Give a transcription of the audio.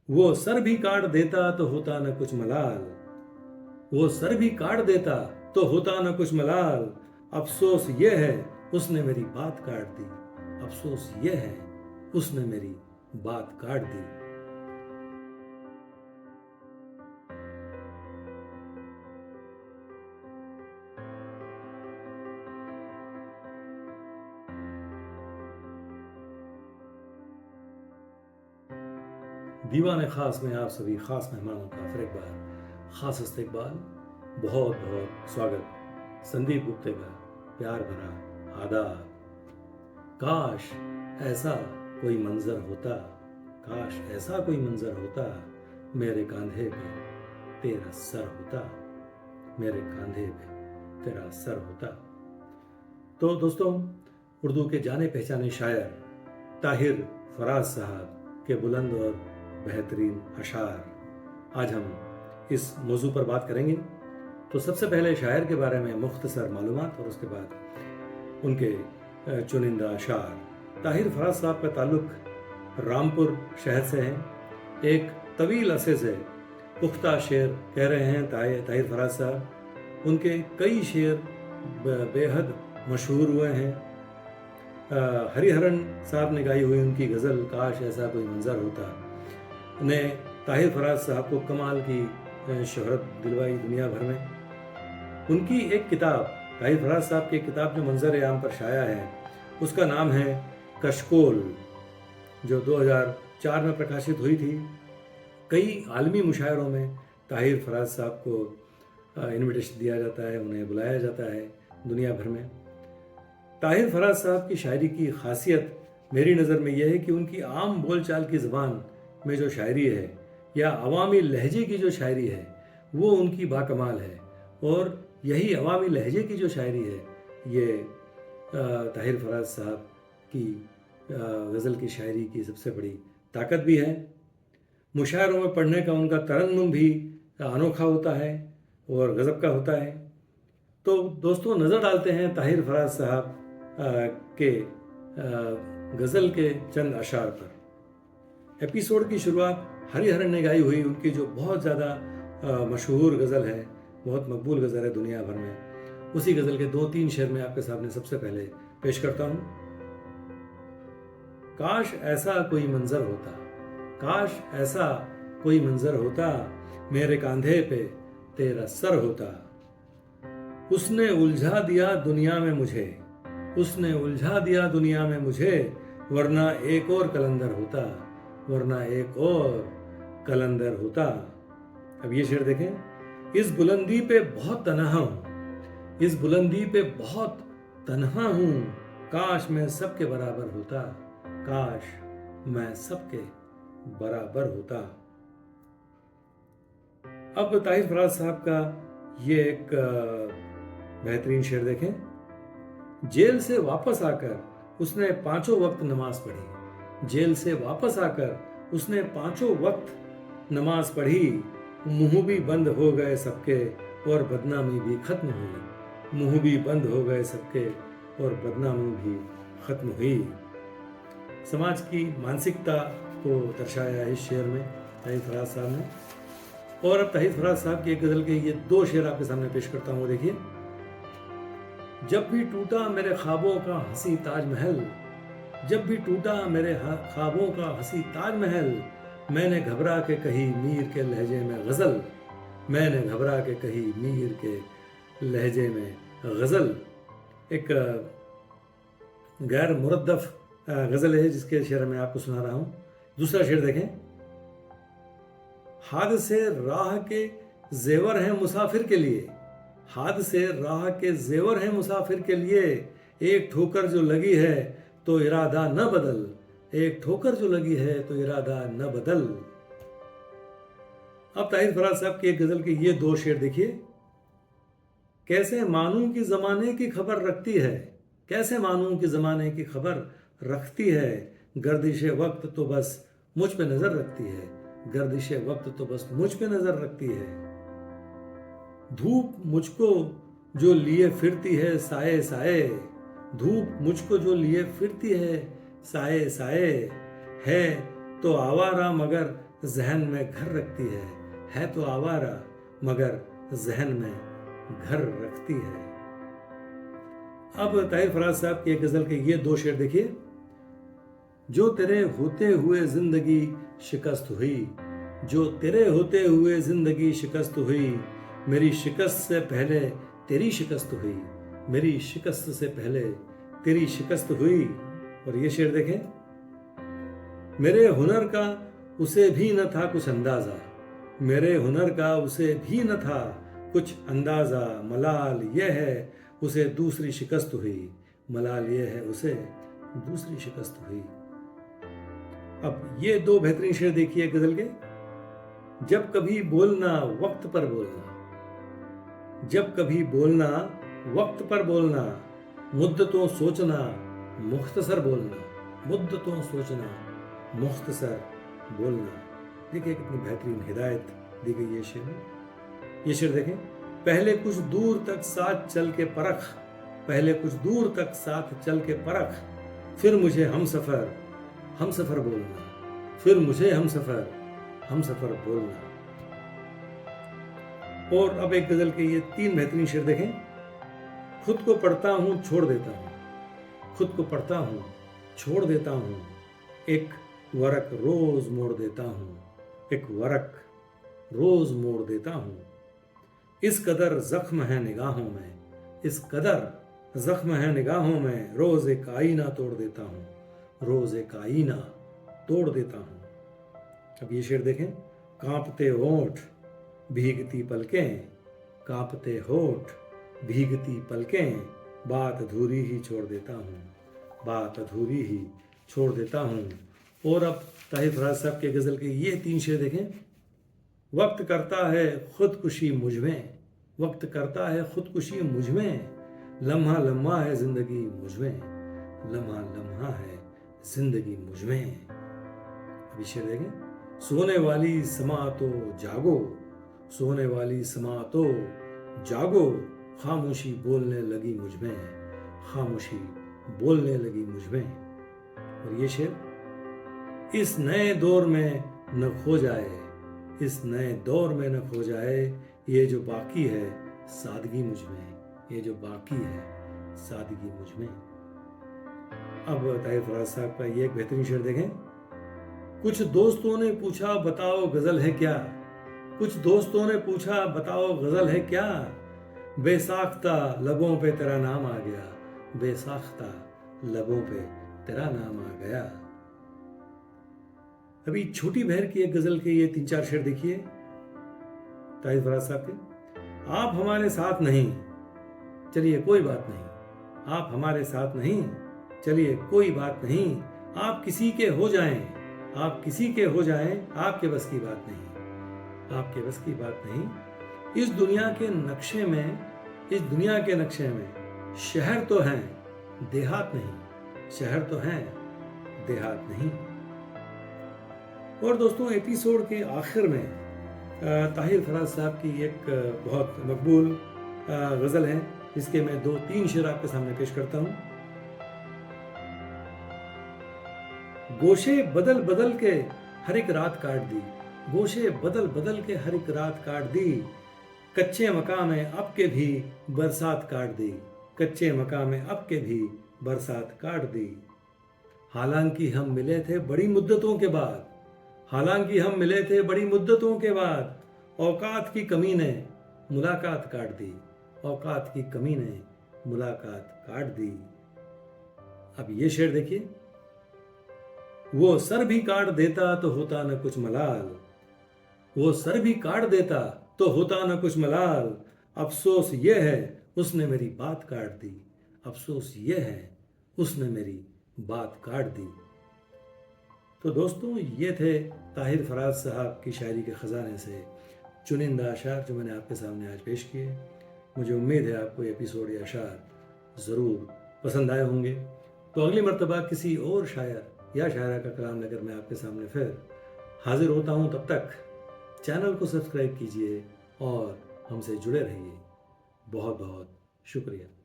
वो सर भी काट देता तो होता न कुछ मलाल। वो सर भी काट देता तो होता न कुछ मलाल। अफसोस ये है उसने मेरी बात काट दी। अफसोस ये है उसने मेरी बात काट दी। दीवाने खास में आप सभी खास मेहमानों का फिर एक बार खास इस्तकबाल, बहुत बहुत स्वागत। संदीप गुप्ते का प्यार भरा आदाब। काश ऐसा कोई मंजर होता, काश ऐसा कोई मंजर होता, मेरे कंधे पे तेरा सर होता, मेरे कंधे पे तेरा सर होता। तो दोस्तों, उर्दू के जाने पहचाने शायर ताहिर फराज साहब के बुलंद और बेहतरीन अशार आज हम इस मौजू पर बात करेंगे। तो सबसे पहले शायर के बारे में मुख्तसर मालूमात और उसके बाद उनके चुनिंदा अशार। ताहिर फराज साहब का ताल्लुक रामपुर शहर से है। एक तवील अरसे से पुख्ता शेर कह रहे हैं ताहिर फराज साहब। उनके कई शेर बेहद मशहूर हुए हैं। हरिहरन साहब ने गाई हुई उनकी गज़ल काश ऐसा कोई मंजर होता ने ताहिर फराज साहब को कमाल की शोहरत दिलवाई दुनिया भर में। उनकी एक किताब, ताहिर फराज साहब की एक किताब जो मंजर आम पर शाया है, उसका नाम है कशकोल, जो 2004 में प्रकाशित हुई थी। कई आलमी मुशायरों में ताहिर फराज साहब को इनविटेशन दिया जाता है, उन्हें बुलाया जाता है दुनिया भर में। ताहिर फराज साहब की शायरी की खासियत मेरी नज़र में यह है कि उनकी आम बोलचाल की ज़बान में जो शायरी है या अवामी लहजे की जो शायरी है वो उनकी बाकमाल है। और यही अवामी लहजे की जो शायरी है ये ताहिर फराज साहब की गज़ल की शायरी की सबसे बड़ी ताकत भी है। मुशायरों में पढ़ने का उनका तरन्नुम भी अनोखा होता है और गज़ब का होता है। तो दोस्तों, नज़र डालते हैं ताहिर फराज साहब के गज़ल के चंद अशार पर। एपिसोड की शुरुआत हरिहरन ने गाई हुई उनकी जो बहुत ज़्यादा मशहूर गज़ल है, बहुत मकबूल गज़ल है दुनिया भर में, उसी गज़ल के 2-3 शेर में आपके सामने सबसे पहले पेश करता हूँ। काश ऐसा कोई मंजर होता, काश ऐसा कोई मंजर होता, मेरे कंधे पे तेरा सर होता। उसने उलझा दिया दुनिया में मुझे, उसने उलझा दिया दुनिया में मुझे, वरना एक और कलंदर होता, वरना एक और कलंदर होता। अब ये शेर देखें। इस बुलंदी पे बहुत तन्हा हूँ, इस बुलंदी पे बहुत तन्हा हूँ, काश मैं सबके बराबर होता, काश मैं सबके बराबर होता। अब ताहिर फराज साहब का ये एक बेहतरीन शेर देखें। जेल से वापस आकर उसने 5 वक्त नमाज पढ़ी, जेल से वापस आकर उसने 5 वक्त नमाज पढ़ी। मुंह भी बंद हो गए सबके और बदनामी भी खत्म हुई, मुंह भी बंद हो गए सबके और बदनामी भी खत्म हुई। समाज की मानसिकता को दर्शाया इस शेर में ताहिर फराज साहब ने। और अब ताहिर फराज साहब की एक गज़ल के ये 2 शेर आपके सामने पेश करता हूँ। देखिए। जब भी टूटा मेरे ख्वाबों का हंसी ताजमहल, जब भी टूटा मेरे ख्वाबों का हंसी ताजमहल, मैंने घबरा के कही मीर के लहजे में गज़ल, मैंने घबरा के कही मीर के लहजे में गज़ल। एक गैर मुरद्दफ गज़ल है जिसके शेर मैं आपको सुना रहा हूँ। दूसरा शेर देखें। हाद से राह के जेवर हैं मुसाफिर के लिए, हाद से राह के जेवर हैं मुसाफिर के लिए, एक ठोकर जो लगी है तो इरादा न बदल, एक ठोकर जो लगी है तो इरादा न बदल। अब ताहिर फराज साहब की एक गज़ल के ये 2 शेर देखिए। कैसे मानूं कि ज़माने की खबर रखती है, कैसे मानूं कि ज़माने की खबर रखती है, गर्दिश वक्त तो बस मुझ पे नज़र रखती है, गर्दिश वक्त तो बस मुझ पे नज़र रखती है। धूप मुझको जो लिए फिरती है साए साए, धूप मुझको जो लिए फिरती है साए साए, है तो आवारा मगर जहन में घर रखती है तो आवारा मगर जहन में घर रखती है। अब ताहिर फराज साहब की एक गजल के ये दो शेर देखिए। जो तेरे होते हुए जिंदगी शिकस्त हुई, जो तेरे होते हुए जिंदगी शिकस्त हुई, मेरी शिकस्त से पहले तेरी शिकस्त हुई, मेरी शिकस्त से पहले तेरी शिकस्त हुई। और ये शेर देखें, मेरे हुनर का उसे भी न था कुछ अंदाजा, मेरे हुनर का उसे भी न था कुछ अंदाजा, मलाल यह है उसे दूसरी शिकस्त हुई, मलाल यह है उसे दूसरी शिकस्त हुई। अब ये दो बेहतरीन शेर देखिए गजल के। जब कभी बोलना वक्त पर बोलना, जब कभी बोलना वक्त पर बोलना, मुद्दतों सोचना मुख्तसर बोलना, मुद्दतों सोचना मुख्तसर बोलना। देखिए कितनी बेहतरीन हिदायत दी गई है शेर में। ये शेर देखें, पहले कुछ दूर तक साथ चल के परख, पहले कुछ दूर तक साथ चल के परख, फिर मुझे हम सफर बोलना, फिर मुझे हम सफर बोलना। और अब एक गजल के ये तीन बेहतरीन शेर देखें। खुद को पढ़ता हूं छोड़ देता हूं, खुद को पढ़ता हूं छोड़ देता हूं, एक वरक रोज मोड़ देता हूं, एक वरक रोज मोड़ देता हूं। इस कदर जख्म है निगाहों में, इस कदर जख्म है निगाहों में, रोज एक आईना तोड़ देता हूं, रोज एक आईना तोड़ देता हूं। अब ये शेर देखें। कांपते होंठ भीगती पलकें, कांपते होंठ भीगती पलकें, बात अधूरी ही छोड़ देता हूं, बात अधूरी ही छोड़ देता हूं। और अब ताहिर फराज साहब के गजल के ये तीन शेर देखें। वक्त करता है खुदकुशी मुझ में, वक्त करता है खुदकुशी मुझ में, लम्हा लम्हा है जिंदगी मुझ में, लम्हा लम्हा है जिंदगी मुझ में। अभी शेर देखें। सोने वाली समा तो जागो, सोने वाली समा तो जागो, खामोशी बोलने लगी मुझ में, खामोशी बोलने लगी मुझ में। और ये शेर, इस नए दौर में न खो जाए, इस नए दौर में न खो जाए, ये जो बाकी है सादगी मुझ में, ये जो बाकी है सादगी मुझ में। अब ताहिर फराज साहब का ये एक बेहतरीन शेर देखें। कुछ दोस्तों ने पूछा बताओ गजल है क्या, कुछ दोस्तों ने पूछा बताओ गजल है क्या, बेसाख्ता लबों पे तेरा नाम आ गया, बेसाख्ता लबों पे तेरा नाम आ गया। अभी छोटी बहर की एक गजल के ये तीन चार शेर देखिए ताहिर फराज साहब के। आप हमारे साथ नहीं चलिए कोई बात नहीं, आप हमारे साथ नहीं चलिए कोई बात नहीं, आप किसी के हो जाएं, आप किसी के हो जाएं, आपके बस की बात नहीं, आपके बस की बात नहीं। इस दुनिया के नक्शे में, इस दुनिया के नक्शे में शहर तो हैं देहात नहीं, शहर तो हैं देहात नहीं। और दोस्तों एपिसोड के आखिर में ताहिर फराज साहब की एक बहुत मकबूल गज़ल है, जिसके मैं दो तीन शेर आपके सामने पेश करता हूँ। गोशे बदल बदल के हर एक रात काट दी, गोशे बदल बदल के हर एक रात काट दी, कच्चे मकान में अब के भी बरसात काट दी, कच्चे मकान में अब के भी बरसात काट दी। हालांकि हम मिले थे बड़ी मुद्दतों के बाद, हालांकि हम मिले थे बड़ी मुद्दतों के बाद, औकात की कमी ने मुलाकात काट दी, औकात की कमी ने मुलाकात काट दी। अब ये शेर देखिए। वो सर भी काट देता तो होता न कुछ मलाल, वो सर भी काट देता तो होता न कुछ मलाल, अफसोस ये है उसने मेरी बात काट दी, अफसोस ये है उसने मेरी बात काट दी। तो दोस्तों ये थे ताहिर फराज साहब की शायरी के ख़जाने से चुनिंदा अशार जो मैंने आपके सामने आज पेश किए। मुझे उम्मीद है आपको ये एपिसोड या अशार ज़रूर पसंद आए होंगे। तो अगली मर्तबा किसी और शायर या शायरा का कलाम लेकर मैं आपके सामने फिर हाजिर होता हूँ। तब तक चैनल को सब्सक्राइब कीजिए और हमसे जुड़े रहिए। बहुत बहुत शुक्रिया।